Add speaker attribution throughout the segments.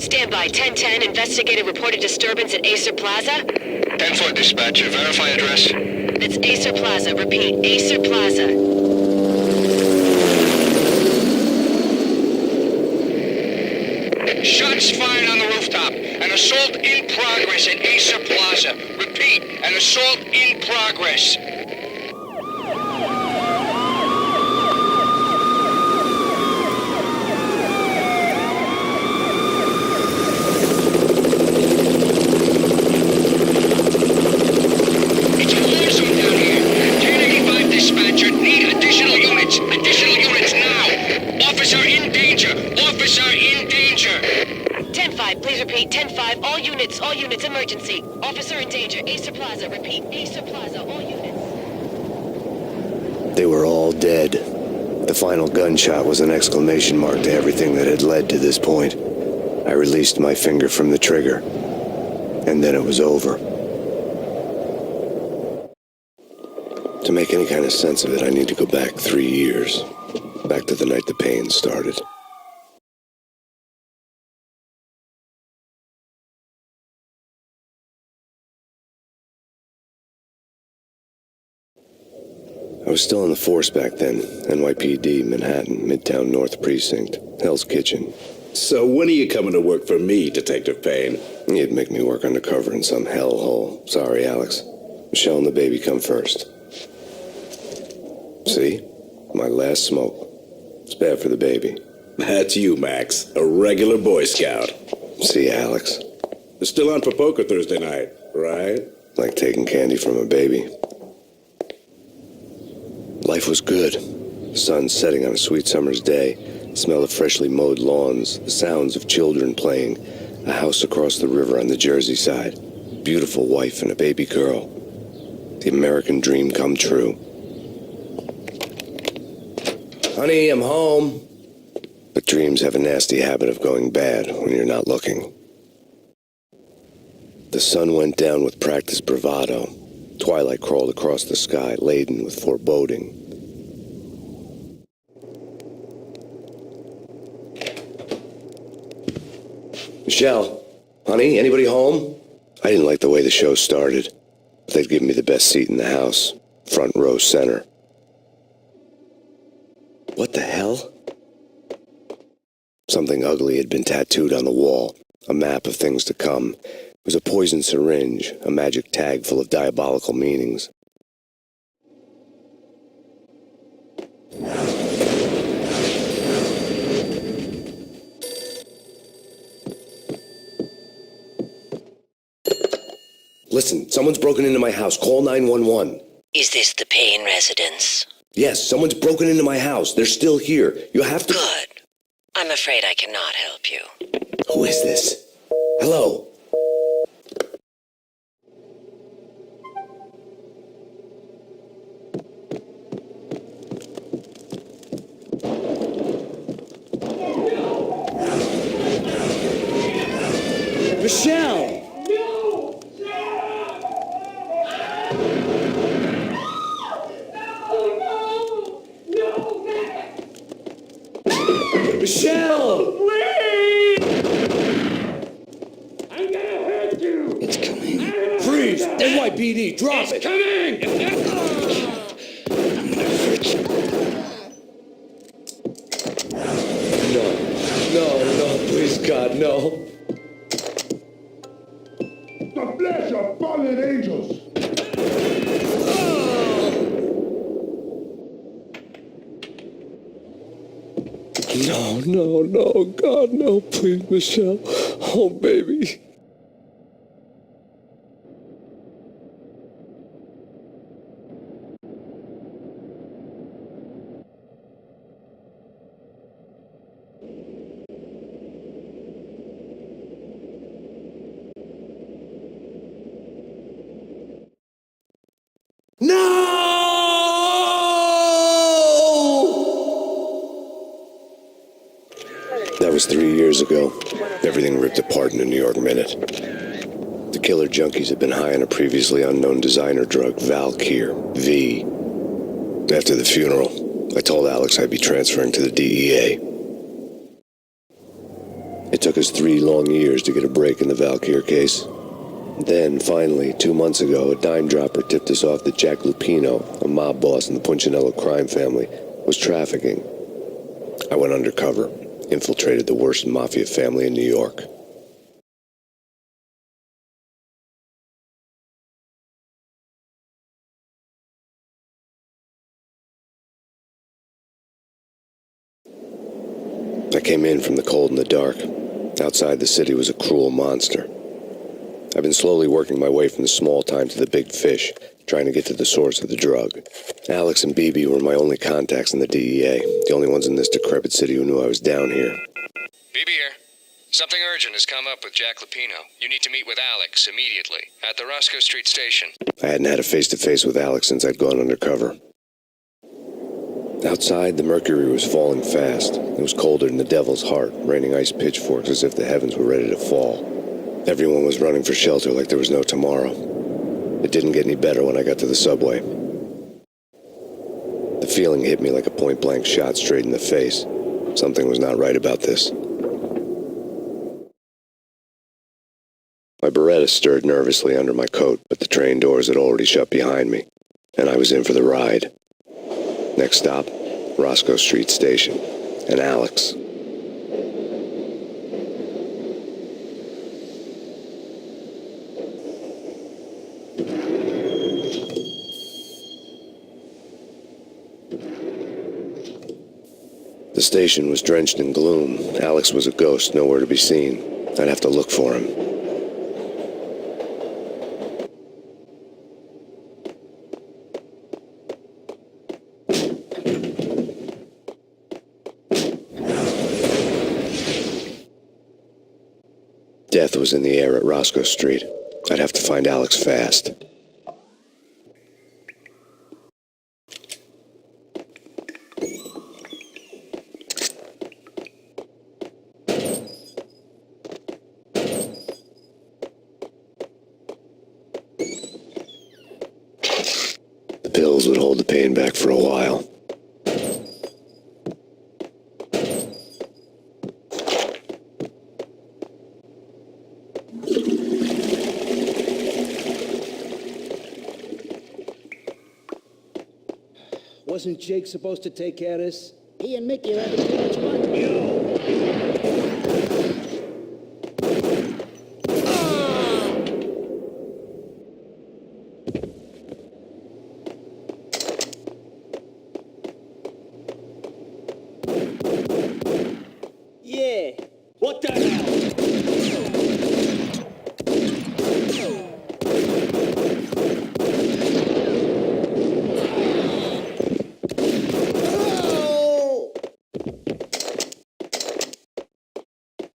Speaker 1: Stand by. 1010. Investigator reported disturbance at Acer Plaza.
Speaker 2: 10-4 dispatcher. Verify address.
Speaker 1: That's Acer Plaza. Repeat. Acer Plaza.
Speaker 2: Shots fired on the rooftop. An assault in progress at Acer Plaza. Repeat. An assault in progress.
Speaker 1: Please repeat. 10-5. All units, emergency. Officer in danger. Acer Plaza. Repeat. Acer Plaza. All units.
Speaker 3: They were all dead. The final gunshot was an exclamation mark to everything that had led to this point. I released my finger from the trigger. And then it was over. To make any kind of sense of it, I need to go back 3 years. Back to the night the Payne started. I was still in the force back then. NYPD, Manhattan, Midtown North Precinct, Hell's Kitchen.
Speaker 4: So when are you coming to work for me, Detective Payne?
Speaker 3: You'd make me work undercover in some hellhole. Sorry, Alex. Michelle and the baby come first. See? My last smoke. It's bad for the baby.
Speaker 4: That's you, Max. A regular Boy Scout.
Speaker 3: See, Alex.
Speaker 4: They're still on for poker Thursday night, right?
Speaker 3: Like taking candy from a baby. Life was good. The sun setting on a sweet summer's day, the smell of freshly mowed lawns, the sounds of children playing, a house across the river on the Jersey side, beautiful wife and a baby girl. The American dream come true. Honey, I'm home. But dreams have a nasty habit of going bad when you're not looking. The sun went down with practiced bravado. Twilight crawled across the sky, laden with foreboding. Michelle, honey, anybody home? I didn't like the way the show started. They'd given me the best seat in the house, front row center. What the hell? Something ugly had been tattooed on the wall, a map of things to come. It was a poison syringe, a magic tag full of diabolical meanings. Listen, someone's broken into my house. Call 911.
Speaker 5: Is this the Payne residence?
Speaker 3: Yes, someone's broken into my house. They're still here. You have to...
Speaker 5: Good. I'm afraid I cannot help you.
Speaker 3: Who is this? Hello? Michelle! Michelle!
Speaker 6: Please! I'm gonna hurt you!
Speaker 3: It's coming. Freeze! NYPD, drop
Speaker 6: It's
Speaker 3: it!
Speaker 6: coming!
Speaker 3: I'm gonna hurt you. No, please, God, no.
Speaker 6: The flesh of fallen angels!
Speaker 3: No, God, no, please, Michelle. Oh, baby. That was 3 years ago. Everything ripped apart in a New York minute. The killer junkies had been high on a previously unknown designer drug, Valkyr, V. After the funeral, I told Alex I'd be transferring to the DEA. It took took us 3 long years to get a break in the Valkyr case. Then, finally, 2 months ago, a dime dropper tipped us off that Jack Lupino, a mob boss in the Punchinello crime family, was trafficking. I went undercover, infiltrated the worst mafia family in New York. I came in from the cold and the dark. Outside, the city was a cruel monster. I've been slowly working my way from the small time to the big fish, trying to get to the source of the drug. Alex and BB were my only contacts in the DEA, the only ones in this decrepit city who knew I was down here.
Speaker 2: BB here. Something urgent has come up with Jack Lupino. You need to meet with Alex immediately at the Roscoe Street station.
Speaker 3: I hadn't had a face-to-face with Alex since I'd gone undercover. Outside, the mercury was falling fast. It was colder than the devil's heart, raining ice pitchforks as if the heavens were ready to fall. Everyone was running for shelter like there was no tomorrow. It didn't get any better when I got to the subway. The feeling hit me like a point-blank shot straight in the face. Something was not right about this. My Beretta stirred nervously under my coat, but the train doors had already shut behind me, and I was in for the ride. Next stop, Roscoe Street Station, and Alex. The station was drenched in gloom. Alex was a ghost, nowhere to be seen. I'd have to look for him. Death was in the air at Roscoe Street. I'd have to find Alex fast. The pills would hold the pain back for a while.
Speaker 7: Wasn't Jake supposed to take care of this? He and Mickey are having too much fun. Yeah. What the hell?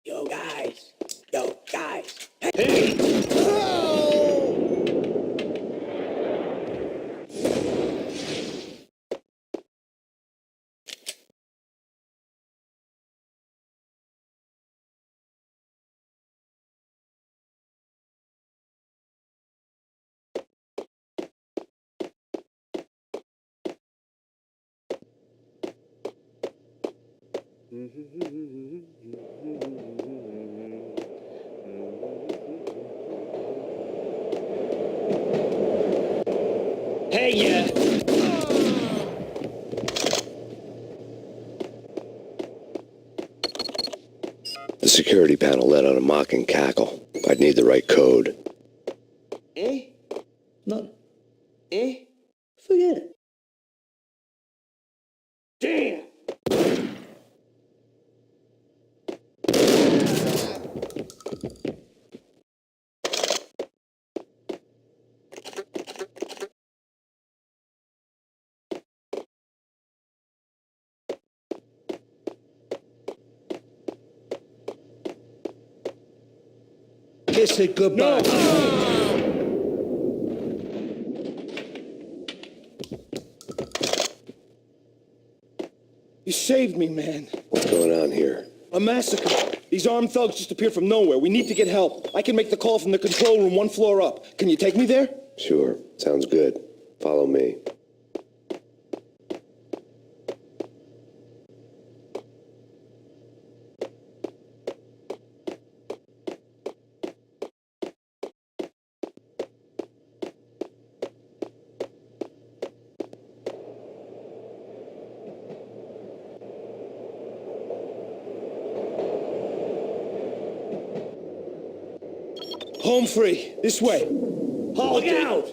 Speaker 7: Yo, guys. Hey! Hey, yeah.
Speaker 3: The security panel let out a mocking cackle. I'd need the right code.
Speaker 7: Eh? No. Eh? Forget it. Damn! Kiss it goodbye. No. You saved me, man.
Speaker 3: What's going on here?
Speaker 7: A massacre. These armed thugs just appeared from nowhere. We need to get help. I can make the call from the control room 1 floor up. Can you take me there?
Speaker 3: Sure. Sounds good. Follow me.
Speaker 7: Home free. This way. Look out!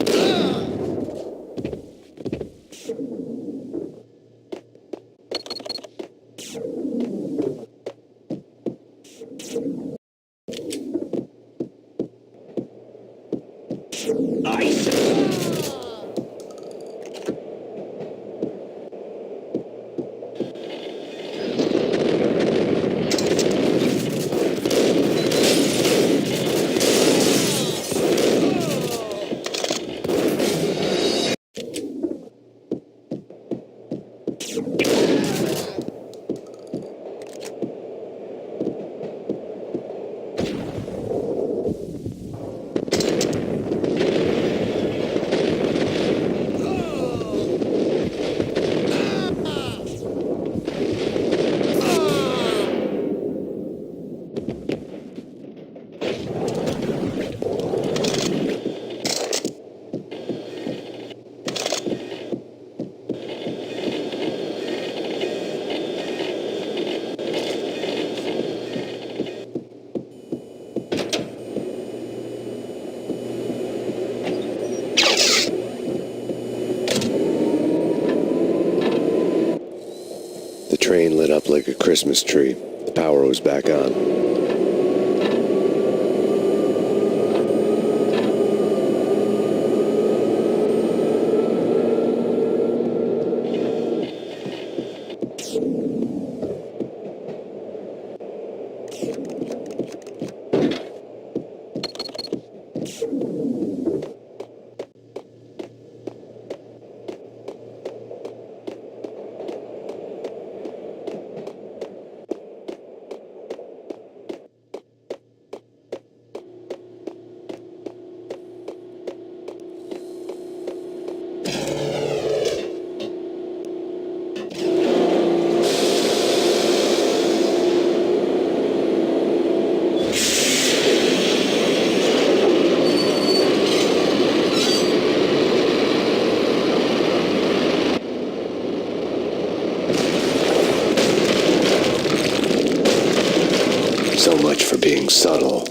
Speaker 3: The train lit up like a Christmas tree. The power was back on. So much for being subtle.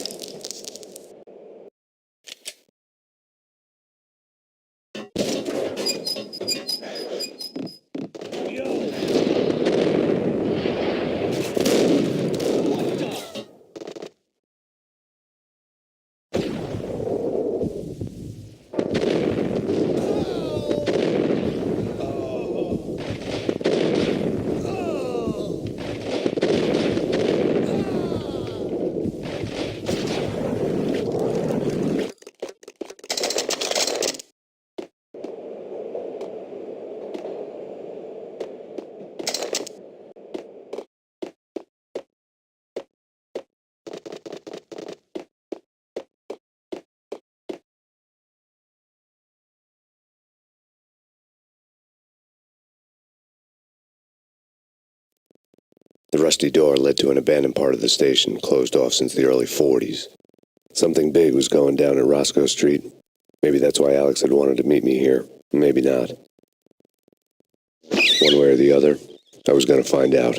Speaker 3: The rusty door led to an abandoned part of the station, closed off since the early 40s. Something big was going down at Roscoe Street. Maybe that's why Alex had wanted to meet me here. Maybe not. One way or the other, I was going to find out.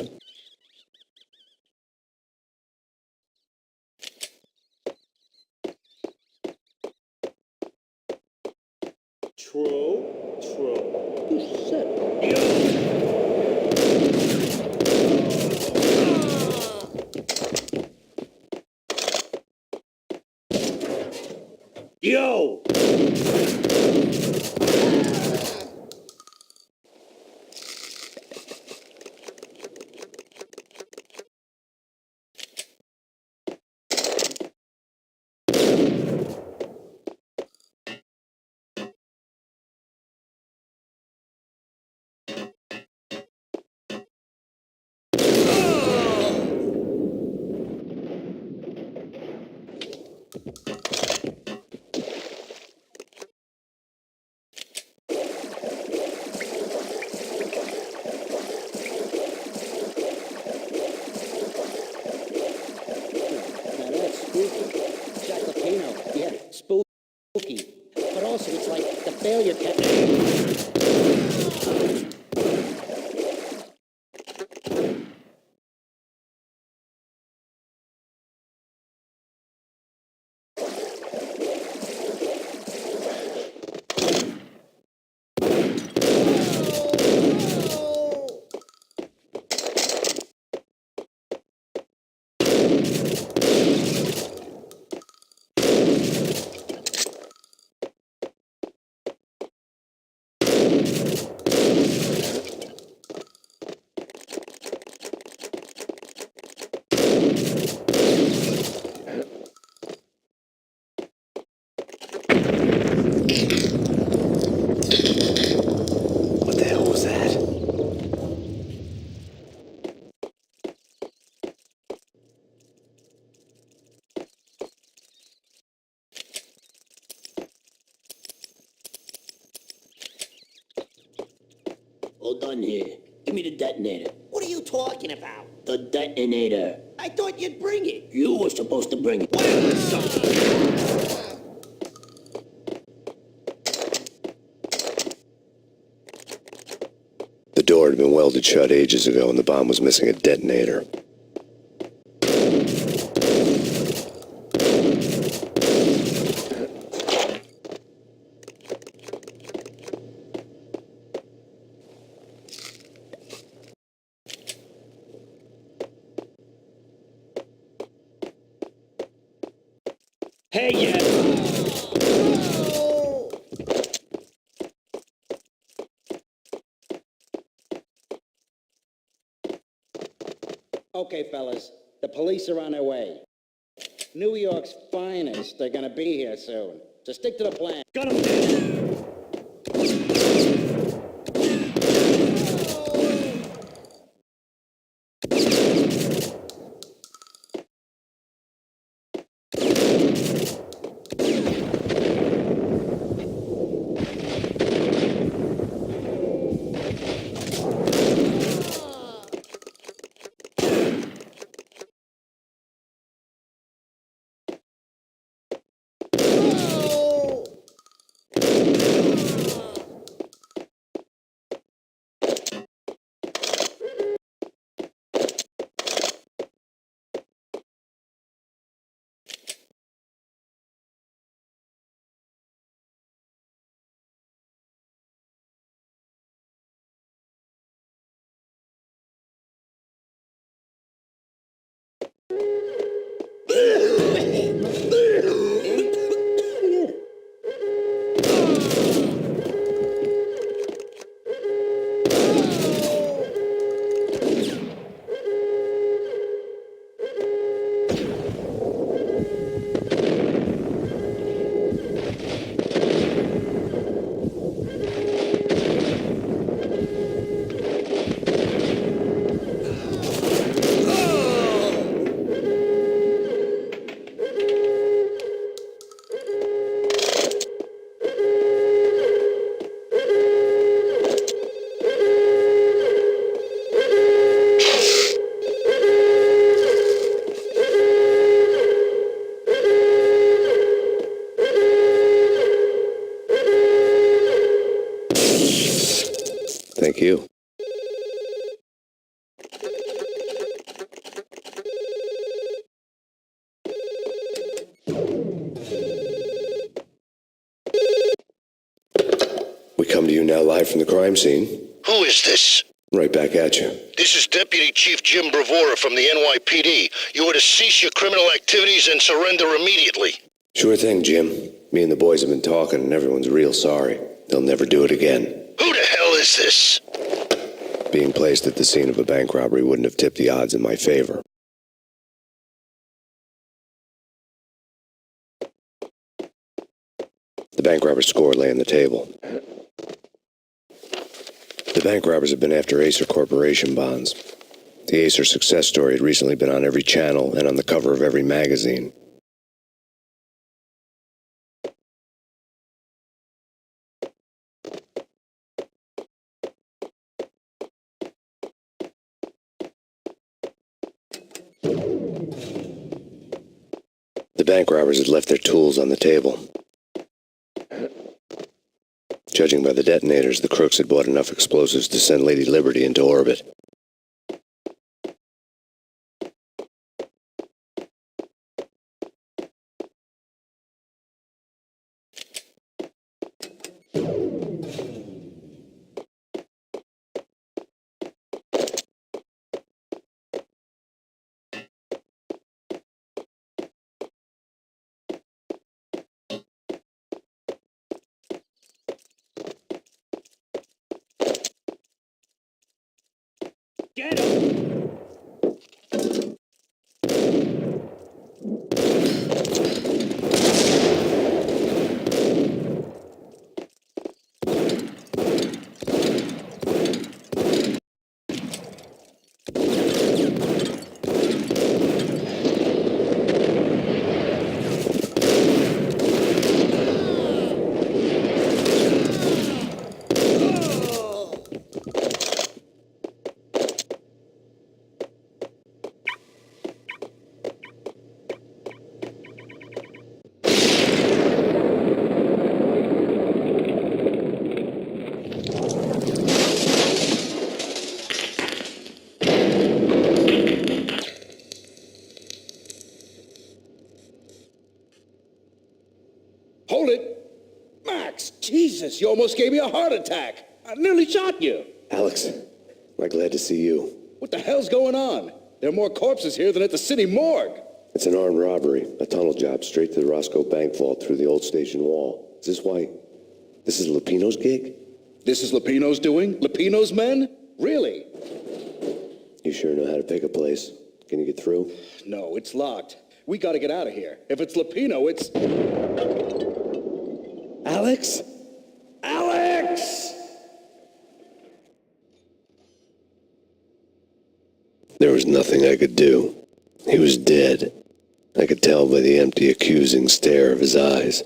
Speaker 7: Yo!
Speaker 8: Spooky. But also, it's like the failure kept... Hold on here. Give me the detonator.
Speaker 9: What are you talking about?
Speaker 8: The detonator.
Speaker 9: I thought you'd bring it.
Speaker 8: You were supposed to bring it.
Speaker 3: The door had been welded shut ages ago, and the bomb was missing a detonator.
Speaker 8: Hey, yeah.
Speaker 10: Okay, fellas, the police are on their way. New York's finest are gonna be here soon, so stick to the plan.
Speaker 8: Got him.
Speaker 3: Thank you. We come to you now live from the crime scene.
Speaker 11: Who is this?
Speaker 3: Right back at you.
Speaker 11: This is Deputy Chief Jim Bravura from the NYPD. You are to cease your criminal activities and surrender immediately.
Speaker 3: Sure thing, Jim. Me and the boys have been talking, and everyone's real sorry. They'll never do it again.
Speaker 11: Who the hell is this?
Speaker 3: Being placed at the scene of a bank robbery wouldn't have tipped the odds in my favor. The bank robber's score lay on the table. The bank robbers have been after Acer Corporation bonds. The Acer success story had recently been on every channel and on the cover of every magazine. The bank robbers had left their tools on the table. Judging by the detonators, the crooks had bought enough explosives to send Lady Liberty into orbit.
Speaker 8: Get him!
Speaker 4: Jesus, you almost gave me a heart attack. I nearly shot you.
Speaker 3: Alex, I'm glad to see you.
Speaker 4: What the hell's going on? There are more corpses here than at the city morgue.
Speaker 3: It's an armed robbery, a tunnel job straight to the Roscoe Bank vault through the old station wall. Is this why? This is Lupino's gig?
Speaker 4: This is Lupino's doing? Lupino's men? Really?
Speaker 3: You sure know how to pick a place. Can you get through?
Speaker 4: No, it's locked. We gotta get out of here. If it's Lupino, it's...
Speaker 3: Alex? Alex! There was nothing I could do. He was dead. I could tell by the empty, accusing stare of his eyes.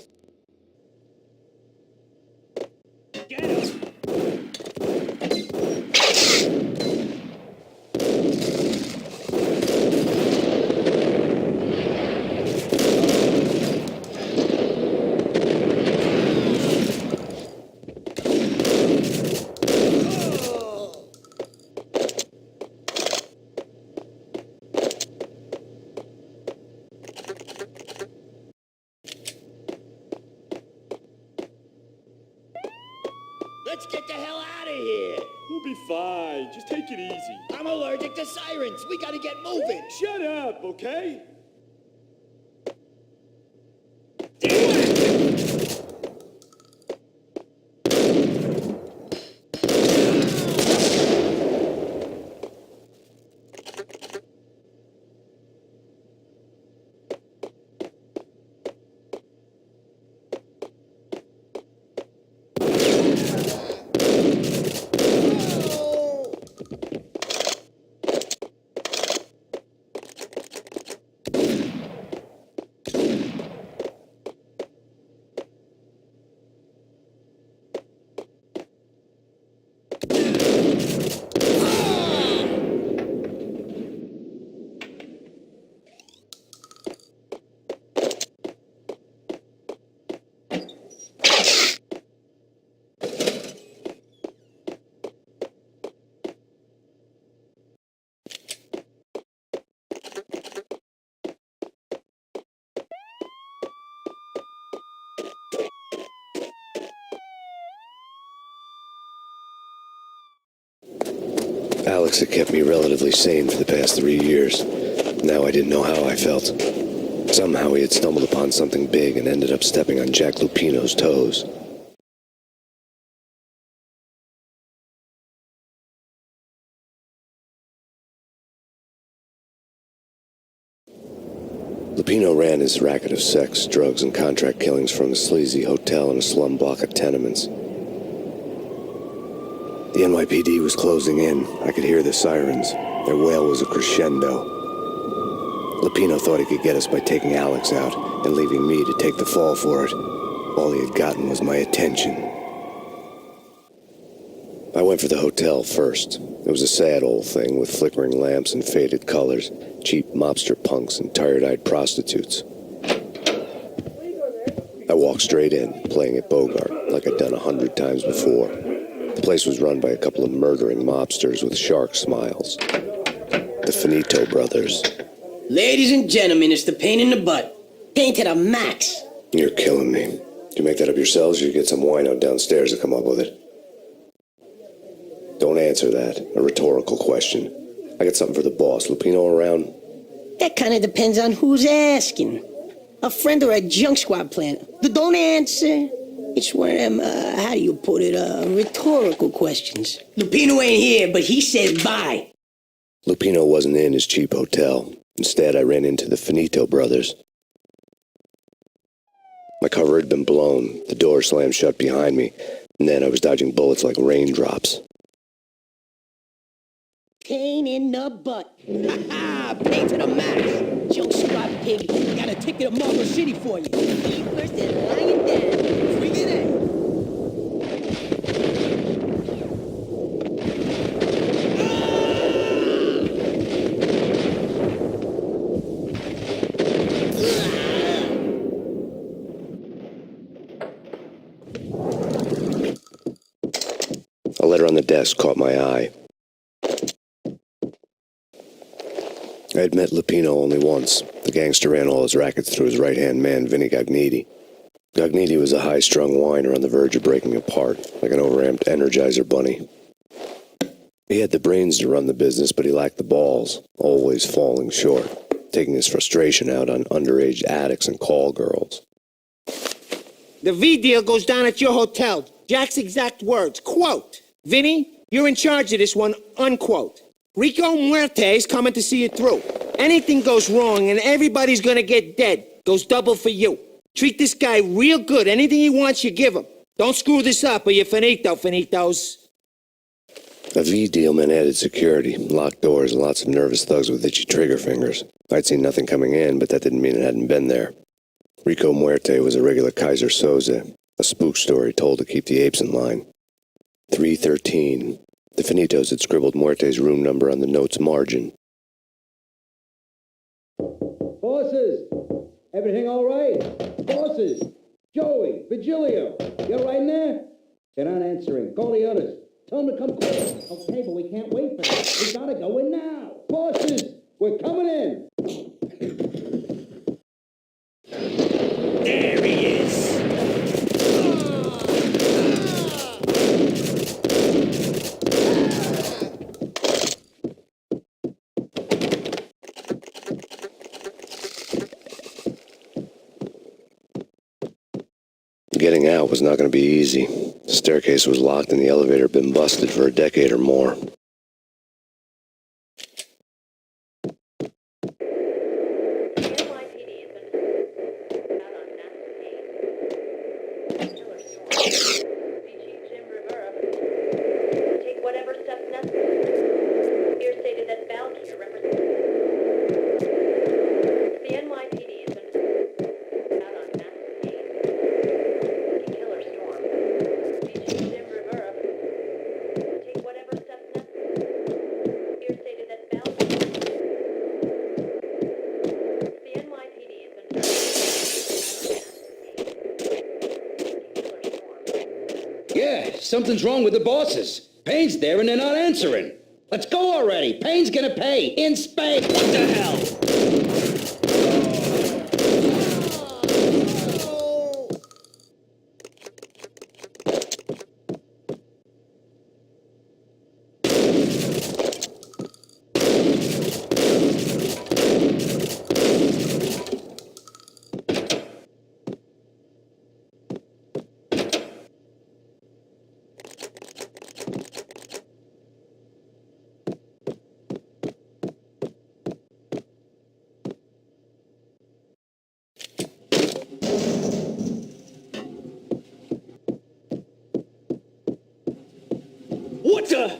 Speaker 9: Let's get the hell out of here.
Speaker 7: We'll be fine. Just take it easy.
Speaker 9: I'm allergic to sirens. We gotta get moving.
Speaker 7: Shut up, okay? Alex had kept me relatively sane for the past 3 years. Now I didn't know how I felt. Somehow he had stumbled upon something big and ended up stepping on Jack Lupino's toes. Lupino ran his racket of sex, drugs, and contract killings from a sleazy hotel in a slum block of tenements. The NYPD was closing in. I could hear the sirens. Their wail was a crescendo. Lupino thought he could get us by taking Alex out and leaving me to take the fall for it. All he had gotten was my attention. I went for the hotel first. It was a sad old thing with flickering lamps and faded colors, cheap mobster punks and tired-eyed prostitutes. I walked straight in, playing at Bogart, like I'd done 100 times before. The place was run by a couple of murdering mobsters with shark smiles. The Finito brothers.
Speaker 8: Ladies and gentlemen, it's the pain in the butt. Pain to the max.
Speaker 3: You're killing me. Did you make that up yourselves, or you get some wino downstairs to come up with it? Don't answer that. A rhetorical question. I got something for the boss. Lupino around?
Speaker 8: That kind of depends on who's asking. A friend or a junk squad plan. Don't answer. It's one of them, how do you put it, rhetorical questions. Lupino ain't here, but he said bye.
Speaker 3: Lupino wasn't in his cheap hotel. Instead, I ran into the Finito brothers. My cover had been blown, the door slammed shut behind me, and then I was dodging bullets like raindrops.
Speaker 8: Pain in the butt. Ha-ha! Pain to the max. Junk squad pig. Got a ticket to Marble City for you. Be first and lying down. Bring it in.
Speaker 3: A letter on the desk caught my eye. I had met Lupino only once. The gangster ran all his rackets through his right-hand man, Vinny Gagniti. Gognitti was a high-strung whiner on the verge of breaking apart, like an overamped Energizer bunny. He had the brains to run the business, but he lacked the balls, always falling short, taking his frustration out on underage addicts and call girls.
Speaker 9: The V deal goes down at your hotel. Jack's exact words, quote, "Vinny, you're in charge of this one," unquote. Rico Muerte's coming to see it through. Anything goes wrong and everybody's gonna get dead. Goes double for you. Treat this guy real good. Anything he wants, you give him. Don't screw this up or you're finito, finitos.
Speaker 3: A V deal meant added security, locked doors, and lots of nervous thugs with itchy trigger fingers. I'd seen nothing coming in, but that didn't mean it hadn't been there. Rico Muerte was a regular Kaiser Soze, a spook story told to keep the apes in line. 313. The Finitos had scribbled Muerte's room number on the note's margin.
Speaker 10: Bosses! Everything all right? Bosses! Joey, Vigilio, you all right in there? They're not answering. Call the others. Tell them to come quick. Okay, but we can't wait for this. We gotta go in now. Bosses, we're coming in.
Speaker 9: There he is.
Speaker 3: Getting out was not going to be easy. The staircase was locked and the elevator had been busted for a decade or more.
Speaker 1: Take whatever steps necessary. Here stated that Valkyrie represents the NYPD has been out on massive Payne. Killer storm. Chief Jim Rivera. Take whatever steps necessary. Here stated that Valkyrie. The NYPD has been out on massive Payne.
Speaker 10: Yeah, something's wrong with the bosses. Payne's there and they're not answering. Let's go already. Payne's gonna pay in spades. What the hell?
Speaker 9: What the?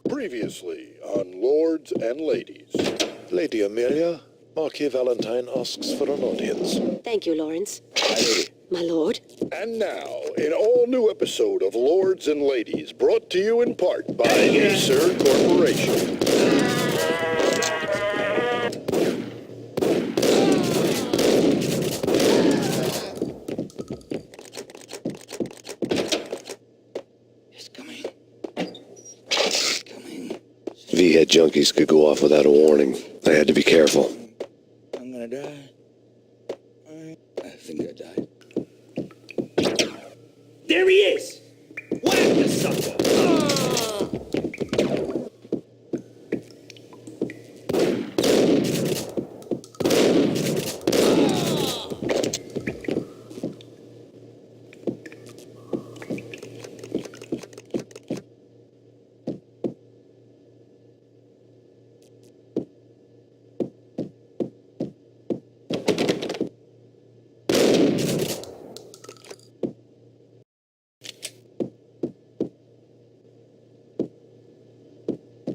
Speaker 6: Previously on Lords and Ladies.
Speaker 12: Lady Amelia, Marquis Valentine asks for an audience.
Speaker 1: Thank you, Lawrence.
Speaker 6: My lady.
Speaker 1: My lord.
Speaker 6: And now, an all-new episode of Lords and Ladies, brought to you in part by Acer Corporation.
Speaker 3: V-head junkies could go off without a warning. I had to be careful.
Speaker 10: I'm gonna die. I think I died.
Speaker 9: There he is. Whack the sucker.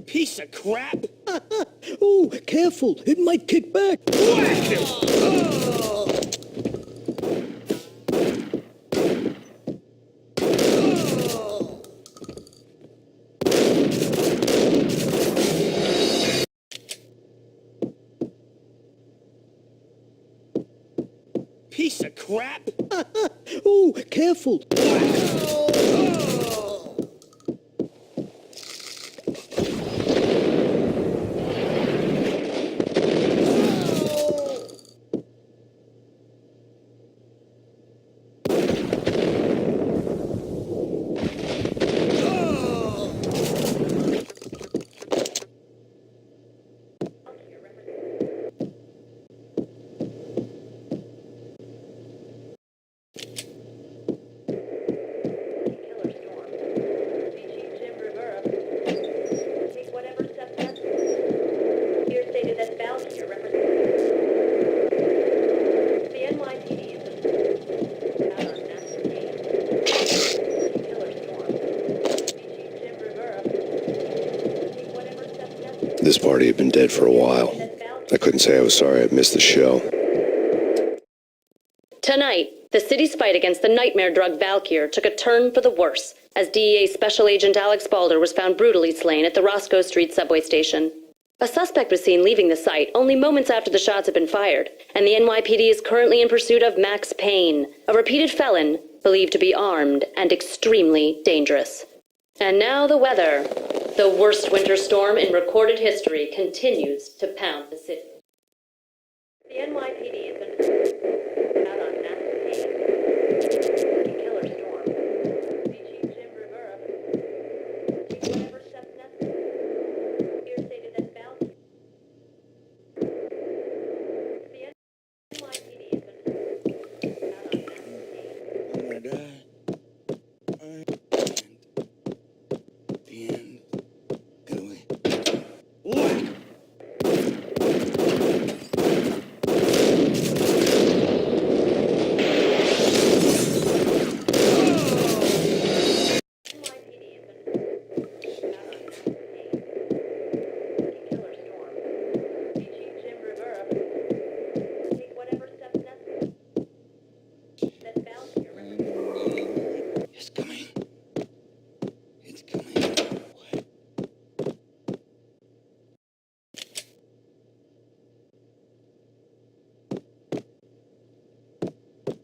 Speaker 9: Piece of crap!
Speaker 8: Oh, careful. It might kick back.
Speaker 9: Whack him! piece of crap!
Speaker 8: Ooh, careful.
Speaker 1: Killer storm. Chief Jim Rivera. Take whatever steps necessary. Here stated that Valkyrie represents the NYPD is out on massive Payne. Killer storm. Chief Jim Rivera. Take whatever steps necessary.
Speaker 3: This party had been dead for a while. I couldn't say I was sorry I'd missed the show.
Speaker 1: Tonight, the city's fight against the nightmare drug Valkyr took a turn for the worse, as DEA Special Agent Alex Balder was found brutally slain at the Roscoe Street subway station. A suspect was seen leaving the site only moments after the shots had been fired, and the NYPD is currently in pursuit of Max Payne, a repeated felon believed to be armed and extremely dangerous. And now the weather. The worst winter storm in recorded history continues to pound the city. The NYPD has been out on massive Payne. Killer storm. Chief Jim Rivera. Take whatever steps necessary. Here stated that Valkyrie. The NYPD has been out on massive Payne.
Speaker 4: I'm gonna die. The end. Get away.
Speaker 1: Killer storm. Chief Jim Rivera. Take whatever steps necessary. That Valkyrie represents.
Speaker 4: It's coming. It's coming.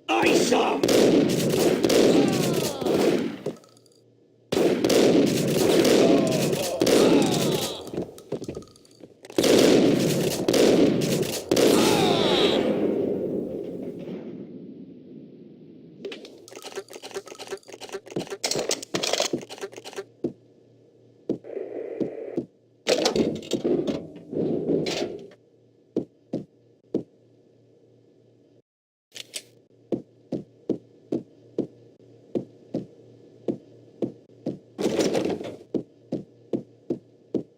Speaker 9: Ice 'em!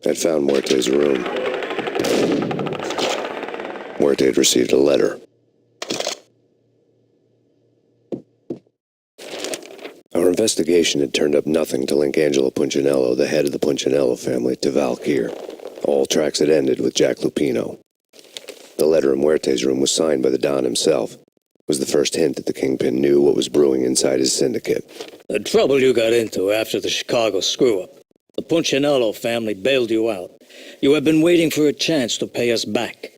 Speaker 3: I'd found Muerte's room. Muerte had received a letter. Our investigation had turned up nothing to link Angelo Punchinello, the head of the Punchinello family, to Valkyr. All tracks had ended with Jack Lupino. The letter in Muerte's room was signed by the Don himself. It was the first hint that the Kingpin knew what was brewing inside his syndicate.
Speaker 13: The trouble you got into after the Chicago screw-up. The Punchinello family bailed you out. You have been waiting for a chance to pay us back.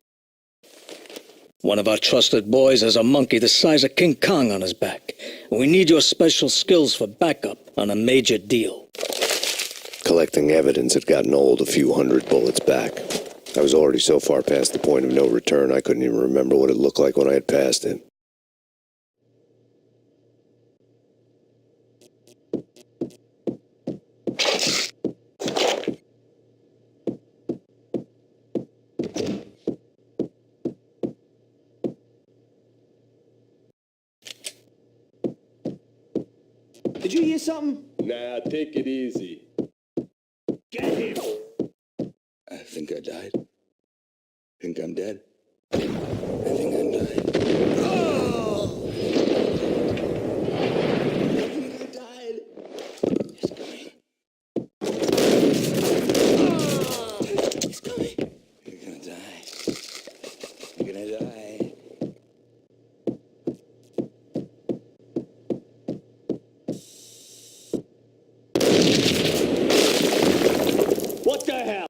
Speaker 13: One of our trusted boys has a monkey the size of King Kong on his back. We need your special skills for backup on a major deal.
Speaker 3: Collecting evidence had gotten old a few hundred bullets back. I was already so far past the point of no return I couldn't even remember what it looked like when I had passed it.
Speaker 9: Did you hear something?
Speaker 12: Nah, take it easy.
Speaker 9: Get him!
Speaker 4: I think I died. Think I'm dead. I think I'm died. Oh! I think I died. It's coming. Oh! It's coming. You're gonna die. You're gonna die.
Speaker 9: What the hell?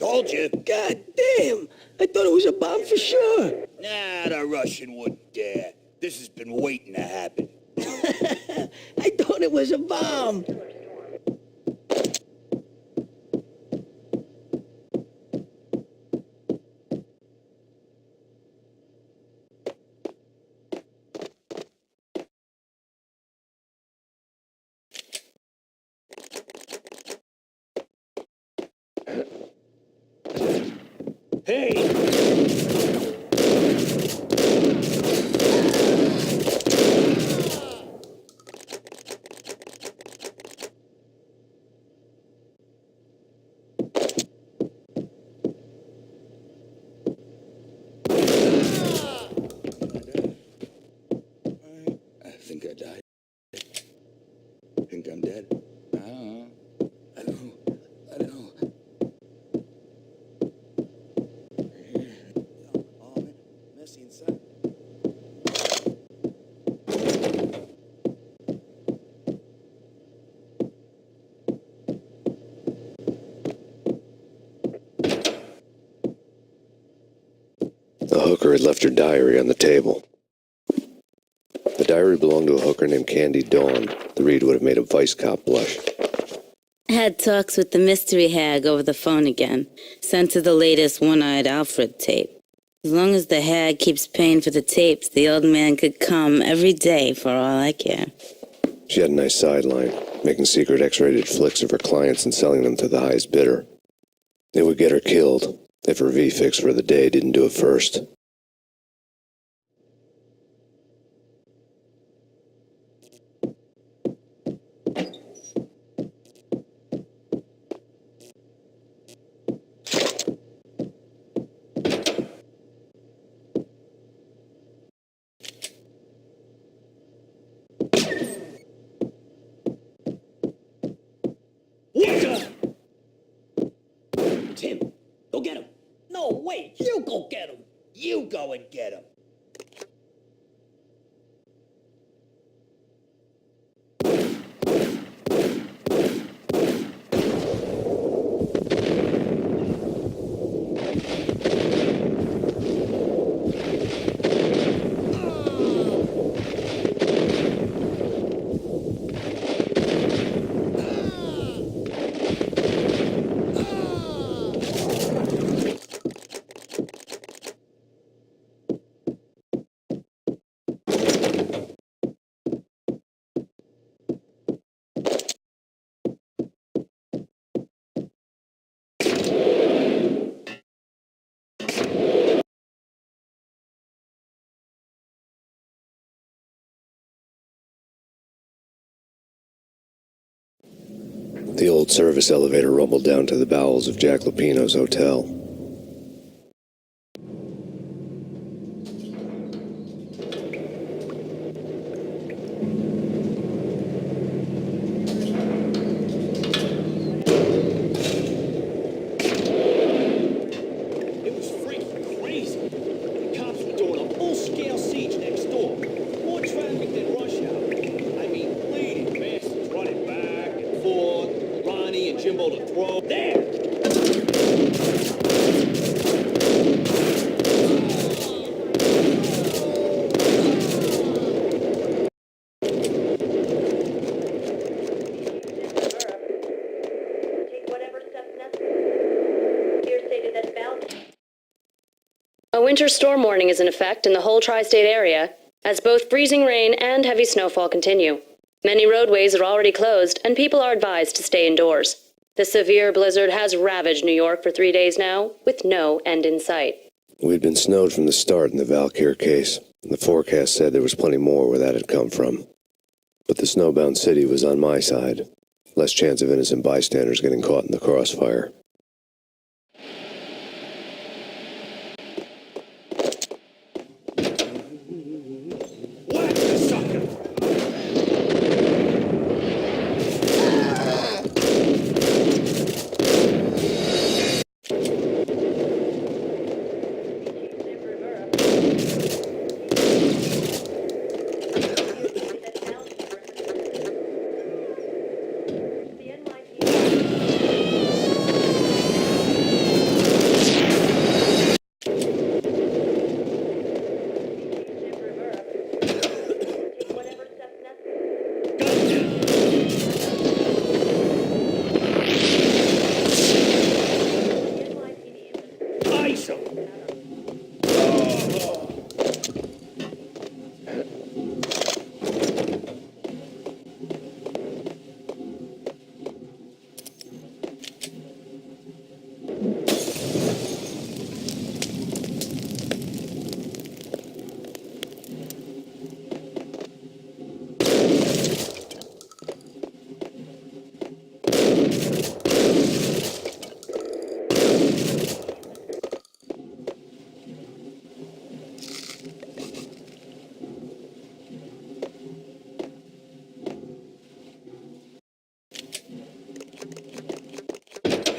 Speaker 4: Told you.
Speaker 8: God damn! I thought it was a bomb for sure.
Speaker 4: Nah, the Russian wouldn't dare. This has been waiting to happen.
Speaker 8: I thought it was a bomb.
Speaker 10: Hey!
Speaker 4: I think I died. Think I'm dead. I don't know. I don't know.
Speaker 7: Oh, man. Messy inside.
Speaker 3: The hooker had left her diary on the table. The diary belonged to a hooker named Candy Dawn. The read would have made a vice cop blush.
Speaker 14: Had talks with the mystery hag over the phone again. Sent her the latest One-Eyed Alfred tape. As long as the hag keeps paying for the tapes, the old man could come every day for all I care.
Speaker 3: She had a nice sideline, making secret X-rated flicks of her clients and selling them to the highest bidder. It would get her killed if her V-fix for the day didn't do it first.
Speaker 10: Tim, go get him. No, wait, you go get him. You go and get him.
Speaker 3: The old service elevator rumbled down to the bowels of Jack Lupino's hotel.
Speaker 10: It was freaking crazy. The cops were doing a full-scale siege next door. More traffic than rush hour. I mean, bleeding bastards running back and forth. Ronnie and Jimbo to throw. There!
Speaker 1: Take whatever steps necessary. Here stated that Val.
Speaker 15: A winter storm warning is in effect in the whole tri-state area, as both freezing rain and heavy snowfall continue. Many roadways are already closed, and people are advised to stay indoors. The severe blizzard has ravaged New York for 3 days now, with no end in sight.
Speaker 3: We'd been snowed from the start in the Valkyr case. The forecast said there was plenty more where that had come from. But the snowbound city was on my side. Less chance of innocent bystanders getting caught in the crossfire.
Speaker 10: Whack the sucker!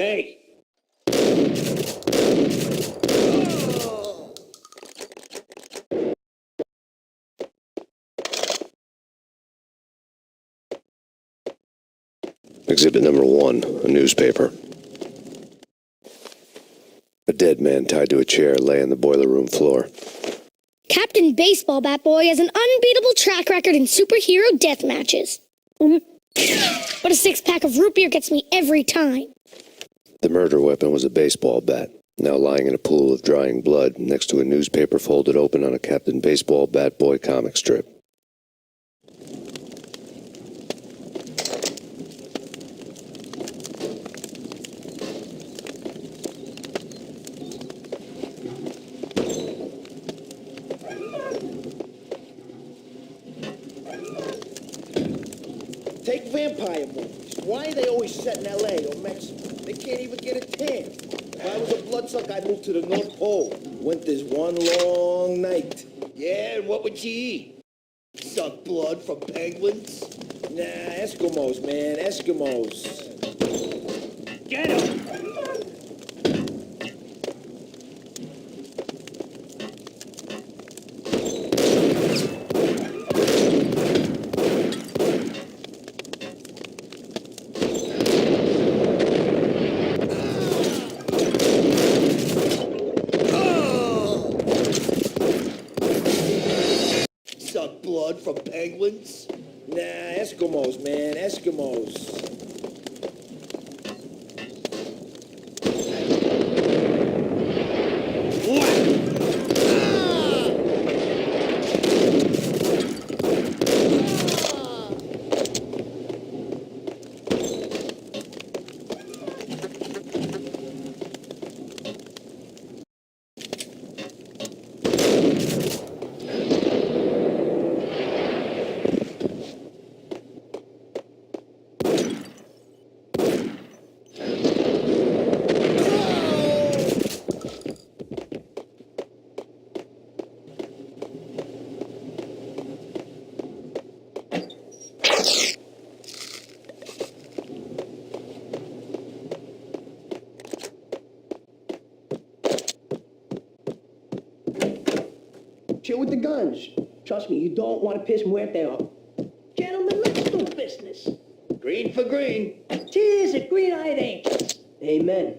Speaker 10: Hey!
Speaker 3: Exhibit number 1, a newspaper. A dead man tied to a chair lay on the boiler room floor.
Speaker 16: Captain Baseball Bat Boy has an unbeatable track record in superhero death matches. But a 6-pack of root beer gets me every time.
Speaker 3: The murder weapon was a baseball bat, now lying in a pool of drying blood next to a newspaper folded open on a Captain Baseball Bat Boy comic strip.
Speaker 9: Take vampire movies. Why are they always set in L.A. or Mexico? They can't even get a tan. If I was a bloodsucker, I'd move to the North Pole. Winter's one long night. Yeah, and what would you eat? Suck blood from penguins? Nah, Eskimos, man, Eskimos. Get him! Suck blood from penguins? Nah, Eskimos, man, Eskimos.
Speaker 8: Chill with the guns. Trust me, you don't want to piss Muerte off. Gentlemen, let's do business.
Speaker 9: Green for green.
Speaker 8: Cheers at green-eyed angels. Amen.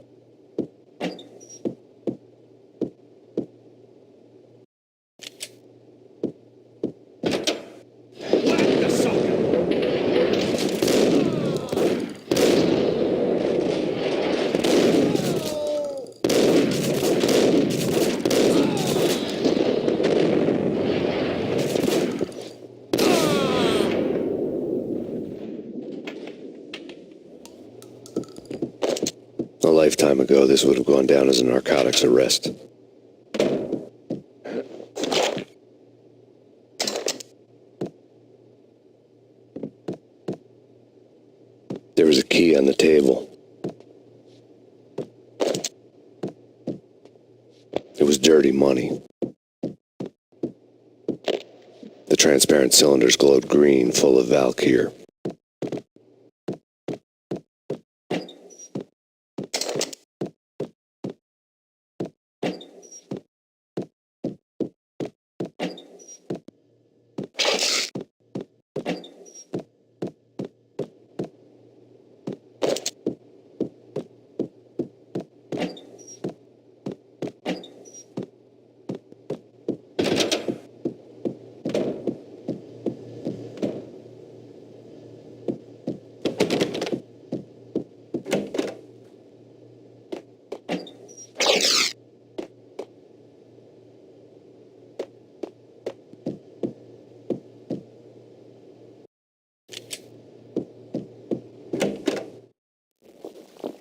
Speaker 3: A lifetime ago, this would have gone down as a narcotics arrest. There was a key on the table. It was dirty money. The transparent cylinders glowed green, full of Valkyr.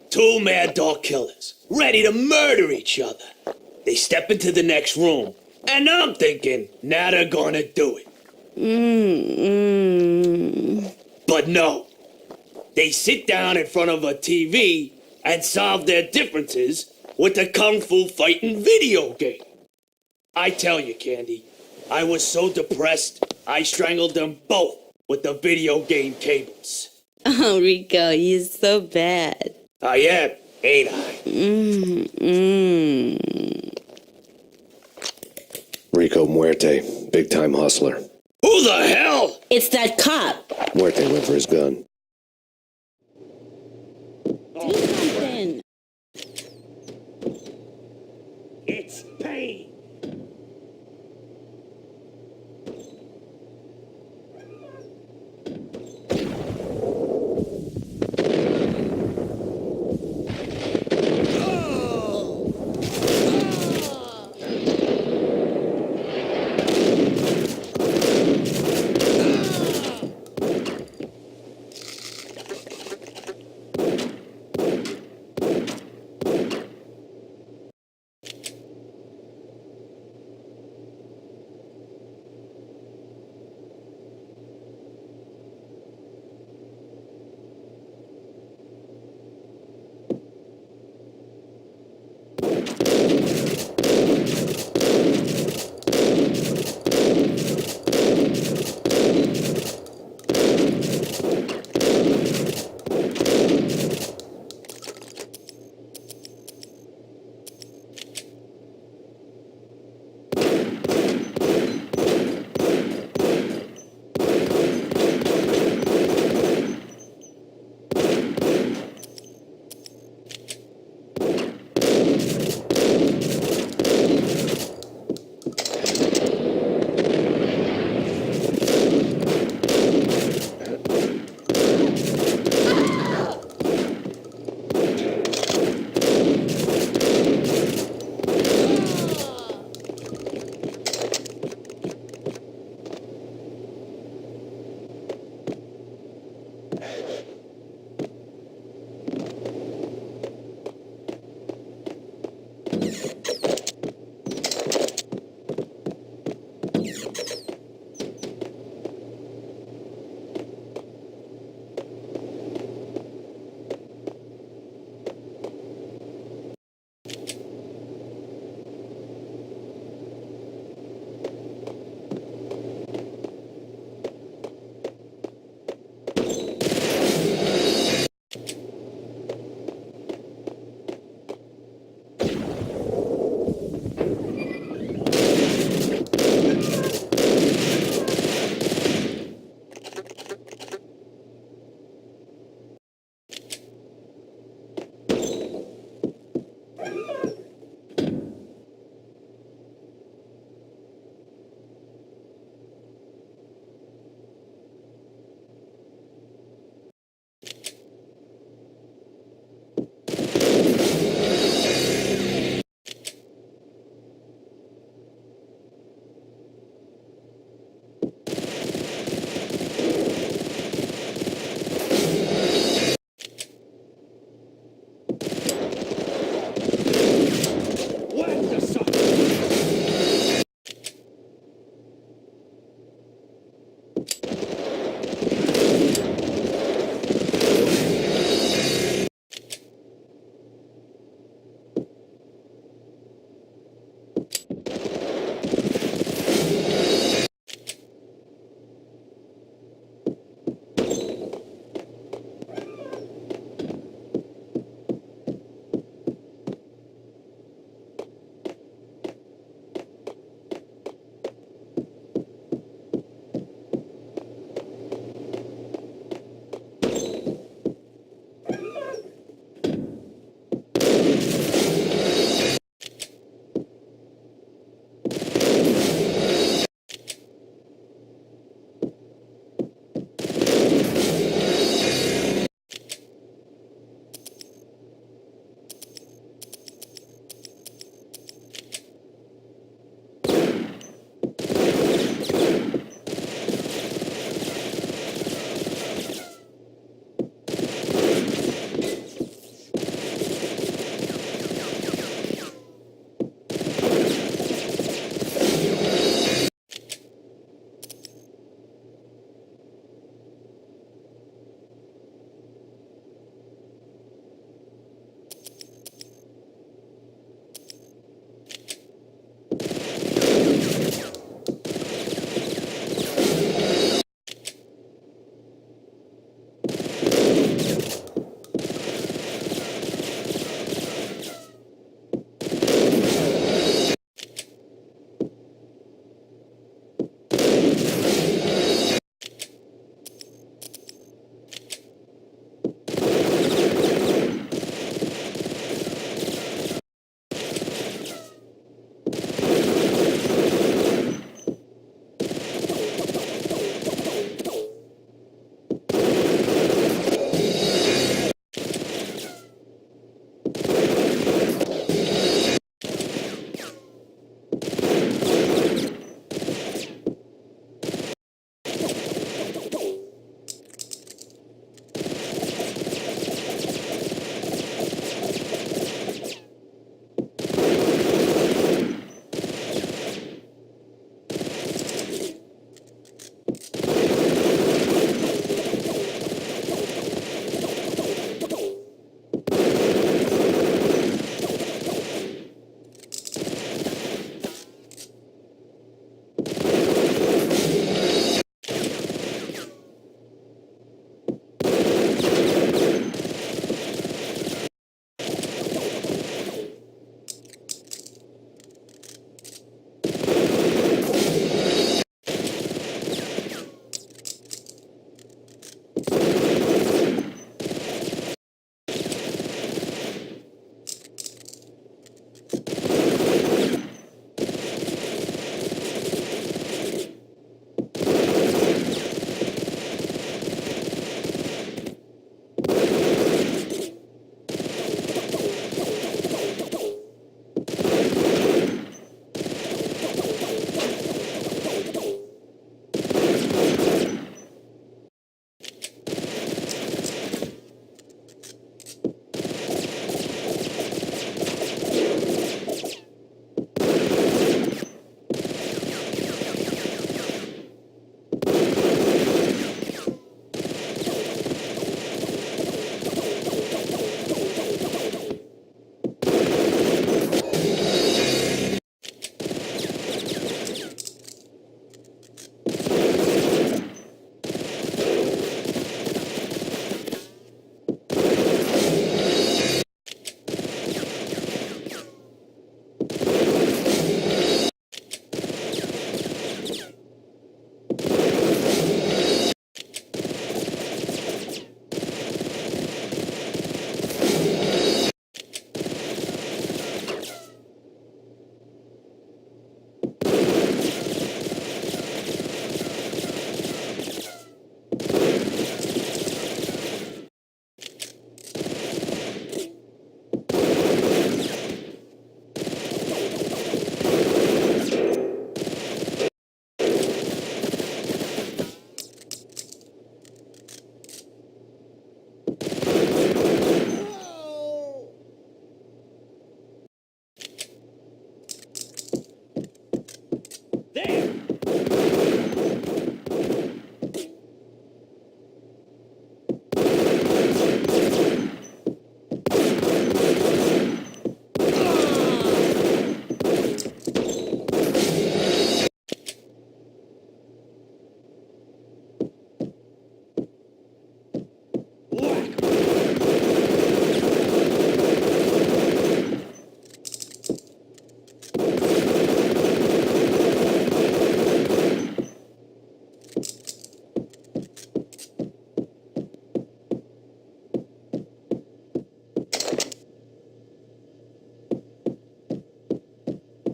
Speaker 17: Two mad dog killers, ready to murder each other. They step into the next room, and I'm thinking, now they're gonna do it. But no. They sit down in front of a TV and solve their differences with the Kung Fu fighting video game. I tell you, Candy, I was so depressed, I strangled them both with the video game cables.
Speaker 14: Oh, Rico, you're so bad.
Speaker 17: I am. ain't I?
Speaker 3: Rico Muerte, big-time hustler.
Speaker 17: Who the hell?
Speaker 14: It's that cop.
Speaker 3: Muerte went for his gun.
Speaker 14: Do something.
Speaker 17: It's Payne.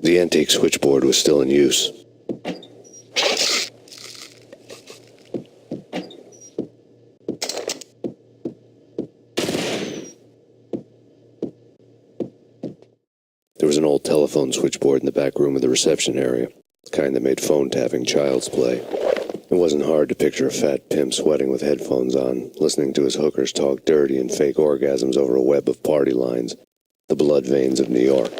Speaker 3: The antique switchboard was still in use. There was an old telephone switchboard in the back room of the reception area, the kind that made phone tapping child's play. It wasn't hard to picture a fat pimp sweating with headphones on, listening to his hookers talk dirty and fake orgasms over a web of party lines, the blood veins of New York.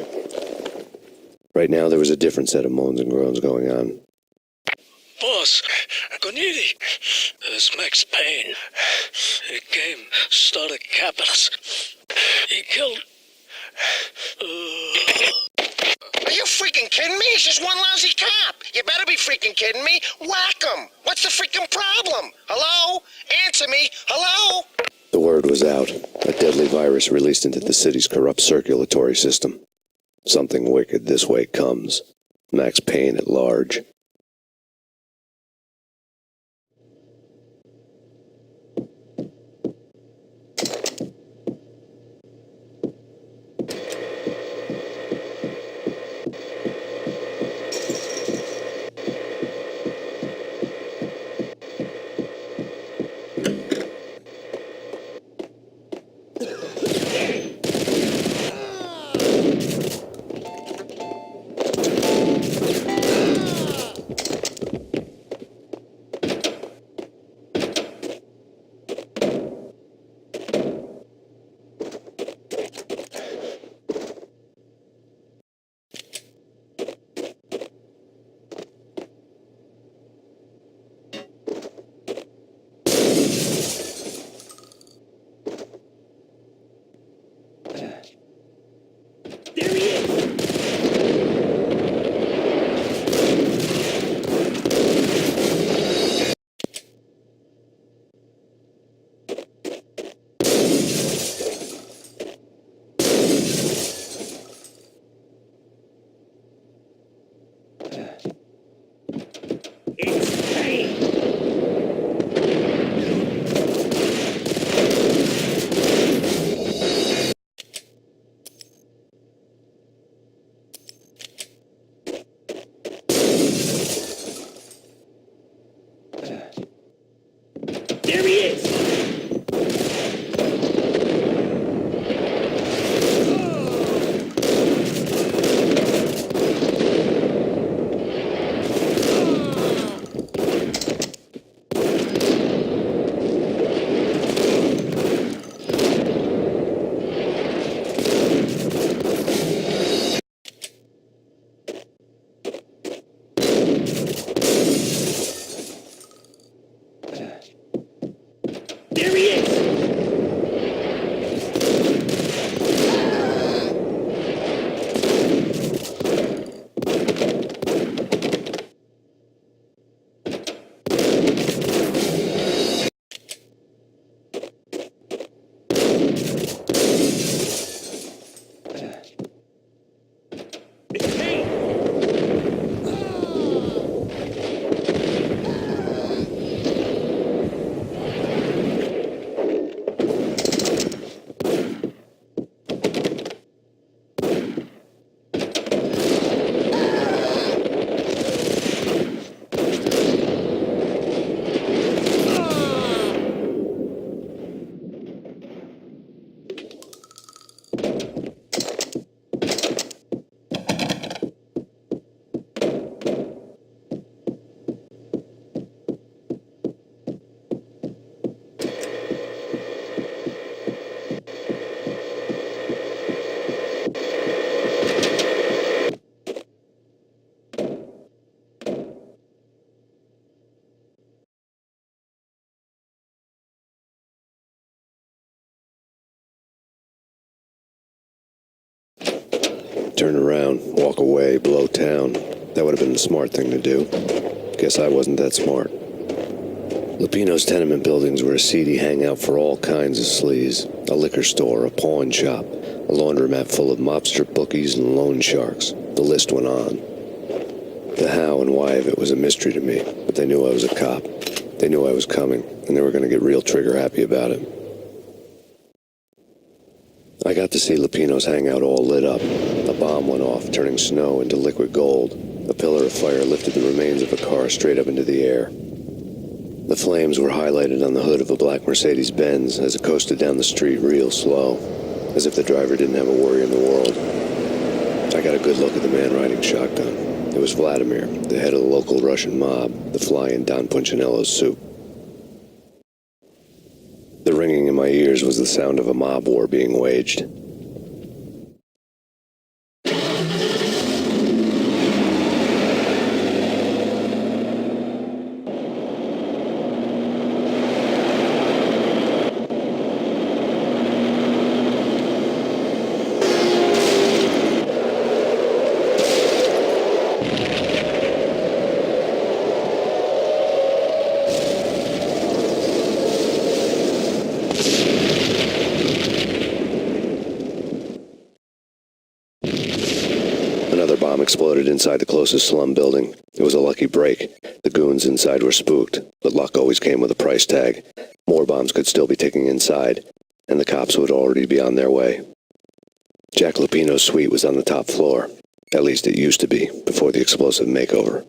Speaker 3: Right now there was a different set of moans and groans going on.
Speaker 13: Boss, Gonidi, it's Max Payne. He came, started capping us. He killed...
Speaker 11: Are you freaking kidding me? He's just one lousy cop. You better be freaking kidding me. Whack him. What's the freaking problem? Hello? Answer me. Hello?
Speaker 3: The word was out, a deadly virus released into the city's corrupt circulatory system. Something wicked this way comes. Max Payne at large.
Speaker 17: There he is! There he is! It's Payne!
Speaker 3: Turn around, walk away, blow town. That would have been the smart thing to do. Guess I wasn't that smart. Lupino's tenement buildings were a seedy hangout for all kinds of sleaze. A liquor store, a pawn shop, a laundromat full of mobster bookies and loan sharks. The list went on. The how and why of it was a mystery to me, but they knew I was a cop. They knew I was coming, and they were going to get real trigger happy about it. I got to see Lupino's hangout all lit up. A bomb went off, turning snow into liquid gold. A pillar of fire lifted the remains of a car straight up into the air. The flames were highlighted on the hood of a black Mercedes-Benz as it coasted down the street real slow, as if the driver didn't have a worry in the world. I got a good look at the man riding shotgun. It was Vladimir, the head of the local Russian mob, the fly in Don Punchinello's soup. The ringing in my ears was the sound of a mob war being waged. Another bomb exploded inside the closest slum building. It was a lucky break. The goons inside were spooked, but luck always came with a price tag. More bombs could still be ticking inside, and the cops would already be on their way. Jack Lupino's suite was on the top floor. At least it used to be, before the explosive makeover.